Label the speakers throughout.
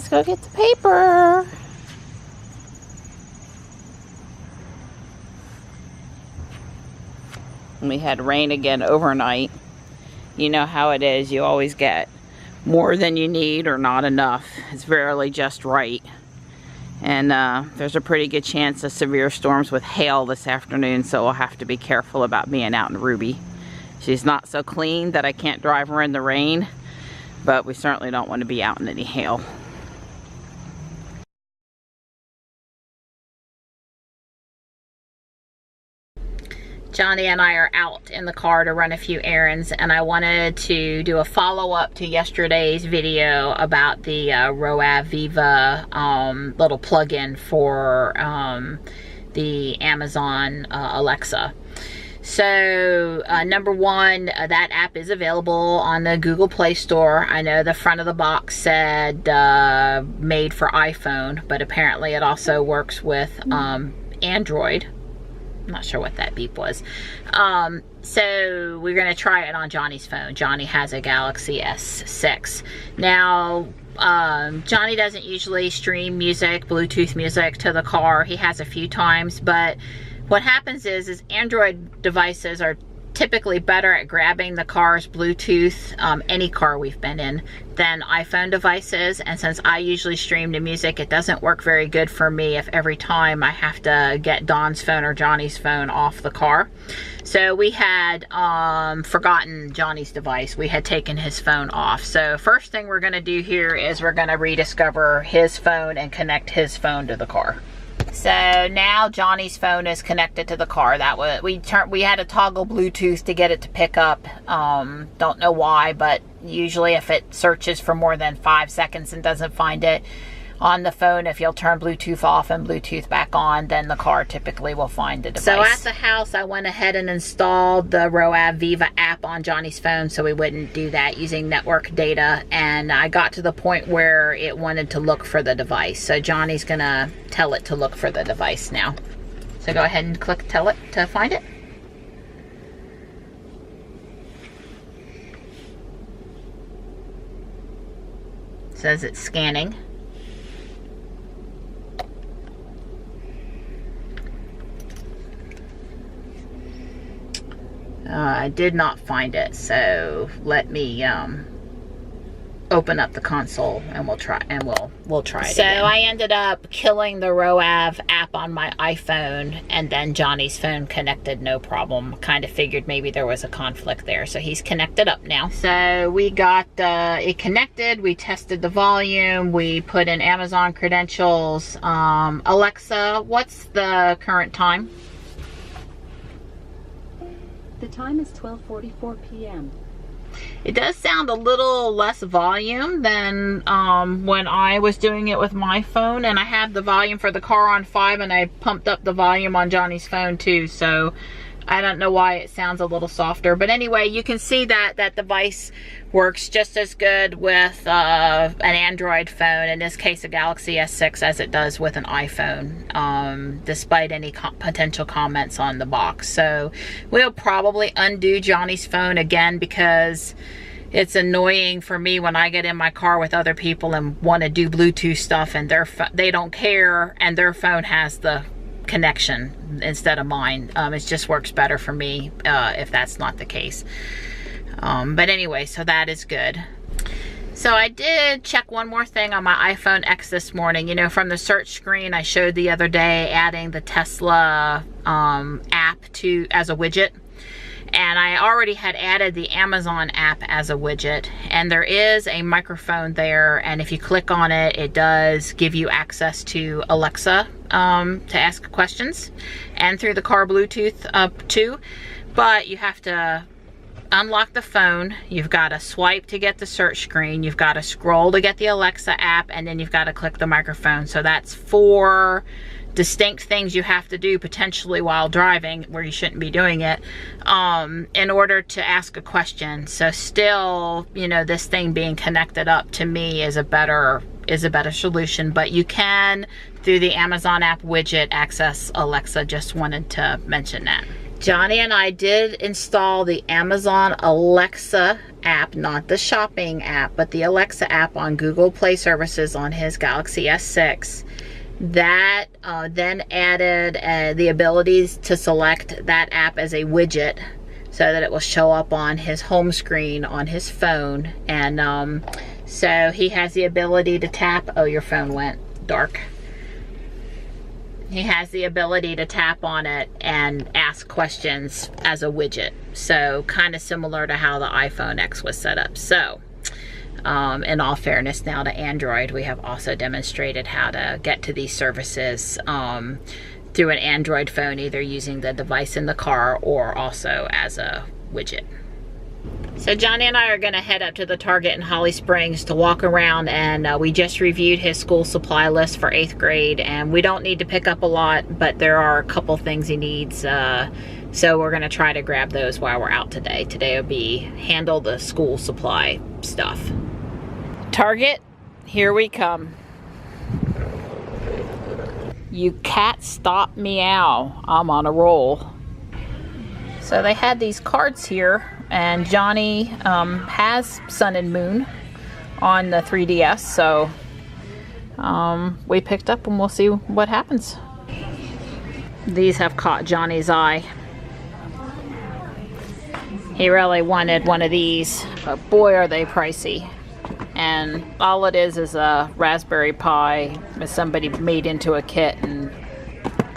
Speaker 1: let's go get the paper. We had rain again overnight. You know how it is. You always get more than you need or not enough. It's rarely just right. And there's a pretty good chance of severe storms with hail this afternoon, so we'll have to be careful about being out in Ruby. She's not so clean that I can't drive her in the rain, but we certainly don't want to be out in any hail. Johnny and I are out in the car to run a few errands, and I wanted to do a follow-up to yesterday's video about the Roav Viva little plug-in for the Amazon Alexa. So number one, that app is available on the Google Play Store. I know the front of the box said made for iPhone, but apparently it also works with Android. I'm not sure what that beep was. So we're gonna try it on Johnny's phone. Johnny has a Galaxy S6. Now, Johnny doesn't usually stream music, Bluetooth music to the car. He has a few times, but what happens is Android devices are typically better at grabbing the car's Bluetooth, any car we've been in, than iPhone devices. And since I usually stream to music, it doesn't work very good for me if every time I have to get Dawn's phone or Johnny's phone off the car. So we had forgotten Johnny's device. We had taken his phone off. So first thing we're gonna do here is we're gonna rediscover his phone and connect his phone to the car. So now Johnny's phone is connected to the car. That was we had to toggle Bluetooth to get it to pick up. Don't know why, but usually if it searches for more than 5 seconds and doesn't find it on the phone, if you'll turn Bluetooth off and Bluetooth back on, then the car typically will find the device. So at the house, I went ahead and installed the Roav Viva app on Johnny's phone so we wouldn't do that using network data. And I got to the point where it wanted to look for the device. So Johnny's gonna tell it to look for the device now. So go ahead and click tell it to find it. It says it's scanning. I did not find it, so let me open up the console and we'll try it again. So I ended up killing the Roav app on my iPhone, and then Johnny's phone connected no problem. Kind of figured maybe there was a conflict there, so he's connected up now. So we got it connected, we tested the volume, we put in Amazon credentials. Alexa, what's the current time?
Speaker 2: The time is 12:44 p.m.
Speaker 1: It does sound a little less volume than when I was doing it with my phone, and I had the volume for the car on 5 and I pumped up the volume on Johnny's phone too, so I don't know why it sounds a little softer. But anyway, you can see that that device works just as good with an Android phone, in this case a Galaxy S6, as it does with an iPhone, despite any potential comments on the box. So we'll probably undo Johnny's phone again, because it's annoying for me when I get in my car with other people and want to do Bluetooth stuff and they don't care and their phone has the connection instead of mine. It just works better for me if that's not the case. But anyway, so that is good. So I did check one more thing on my iPhone X this morning. You know, from the search screen I showed the other day, adding the Tesla app as a widget. And I already had added the Amazon app as a widget, and there is a microphone there, and if you click on it, it does give you access to Alexa to ask questions, and through the car Bluetooth too. But you have to unlock the phone, you've got to swipe to get the search screen, you've got to scroll to get the Alexa app, and then you've got to click the microphone. So that's 4 distinct things you have to do potentially while driving, where you shouldn't be doing it, in order to ask a question. So still, you know, this thing being connected up to me is a better solution, but you can, through the Amazon app widget, access Alexa. Just wanted to mention that. Johnny and I did install the Amazon Alexa app, not the shopping app, but the Alexa app on Google Play Services on his Galaxy S6. That then added the abilities to select that app as a widget so that it will show up on his home screen on his phone. And so he has the ability to tap, oh, your phone went dark. He has the ability to tap on it and ask questions as a widget. So kind of similar to how the iPhone X was set up. So in all fairness now to Android, we have also demonstrated how to get to these services through an Android phone, either using the device in the car or also as a widget. So Johnny and I are going to head up to the Target in Holly Springs to walk around, and we just reviewed his school supply list for 8th grade, and we don't need to pick up a lot, but there are a couple things he needs, so we're going to try to grab those while we're out today. Today will be handle the school supply stuff. Target, here we come. You cat, stop meow. I'm on a roll. So they had these cards here, and Johnny has Sun and Moon on the 3DS, so we picked up and we'll see what happens. These have caught Johnny's eye. He really wanted one of these, but boy are they pricey. And all it is a Raspberry Pi that somebody made into a kit, and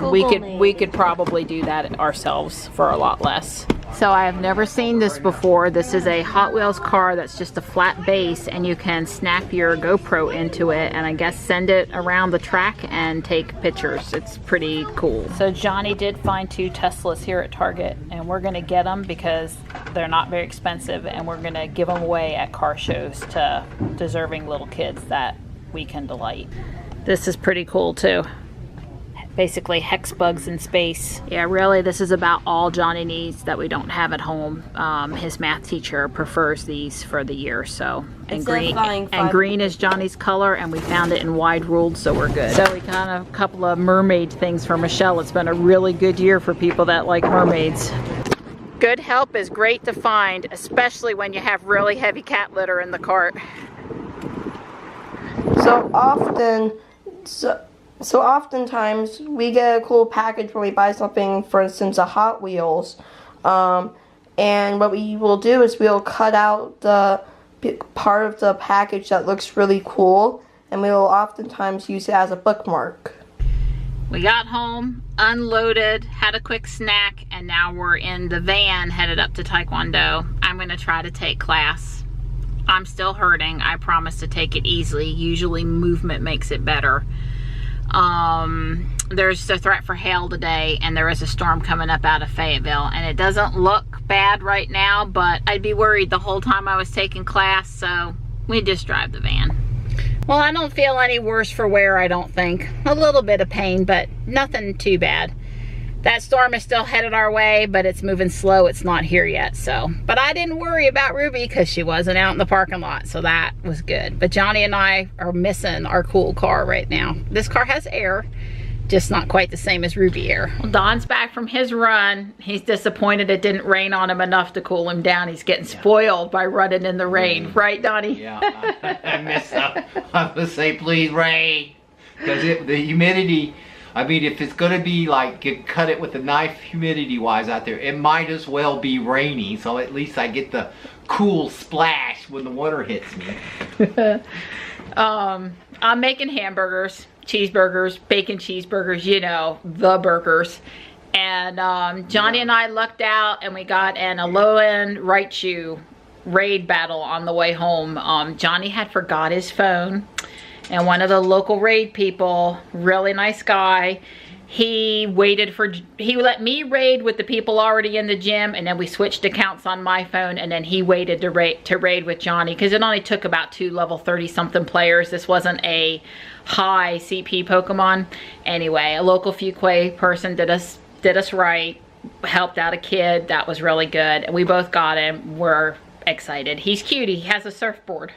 Speaker 1: we could probably do that ourselves for a lot less. So I have never seen this before. This is a Hot Wheels car that's just a flat base, and you can snap your GoPro into it and I guess send it around the track and take pictures. It's pretty cool. So Johnny did find 2 Teslas here at Target, and we're gonna get them because they're not very expensive, and we're gonna give them away at car shows to deserving little kids that we can delight. This is pretty cool too. Basically hex bugs in space. Yeah, really, this is about all Johnny needs that we don't have at home. His math teacher prefers these for the year, so. And green is Johnny's color, and we found it in wide ruled, so we're good. So we got a couple of mermaid things for Michelle. It's been a really good year for people that like mermaids. Good help is great to find, especially when you have really heavy cat litter in the cart.
Speaker 3: So oftentimes we get a cool package where we buy something, for instance, a Hot Wheels, and what we will do is we'll cut out the part of the package that looks really cool, and we will oftentimes use it as a bookmark.
Speaker 1: We got home, unloaded, had a quick snack, and now we're in the van headed up to Taekwondo. I'm going to try to take class. I'm still hurting. I promise to take it easily. Usually movement makes it better. There's a threat for hail today, and there is a storm coming up out of Fayetteville, and it doesn't look bad right now, but I'd be worried the whole time I was taking class, so we just drive the van. Well, I don't feel any worse for wear, I don't think. A little bit of pain, but nothing too bad. That storm is still headed our way, but it's moving slow. It's not here yet, so. But I didn't worry about Ruby because she wasn't out in the parking lot, so that was good. But Johnny and I are missing our cool car right now. This car has air, just not quite the same as Ruby air. Well, Don's back from his run. He's disappointed it didn't rain on him enough to cool him down. He's getting spoiled by running in the rain. Right, Donnie?
Speaker 4: Yeah, I missed up. I'm gonna say please rain. Because the humidity, I mean, if it's gonna be like, cut it with a knife humidity wise out there, it might as well be rainy, so at least I get the cool splash when the water hits me.
Speaker 1: I'm making hamburgers, cheeseburgers, bacon cheeseburgers, you know, the burgers. And Johnny and I lucked out, and we got an Alolan Raichu raid battle on the way home. Johnny had forgot his phone, and one of the local raid people, really nice guy, he let me raid with the people already in the gym, and then we switched accounts on my phone, and then he waited to raid with Johnny, because it only took about 2 level 30 something players. This wasn't a high CP Pokemon. Anyway, a local Fuquay person did us right, helped out a kid. That was really good, and we both got him. We're excited. He's cute. He has a surfboard.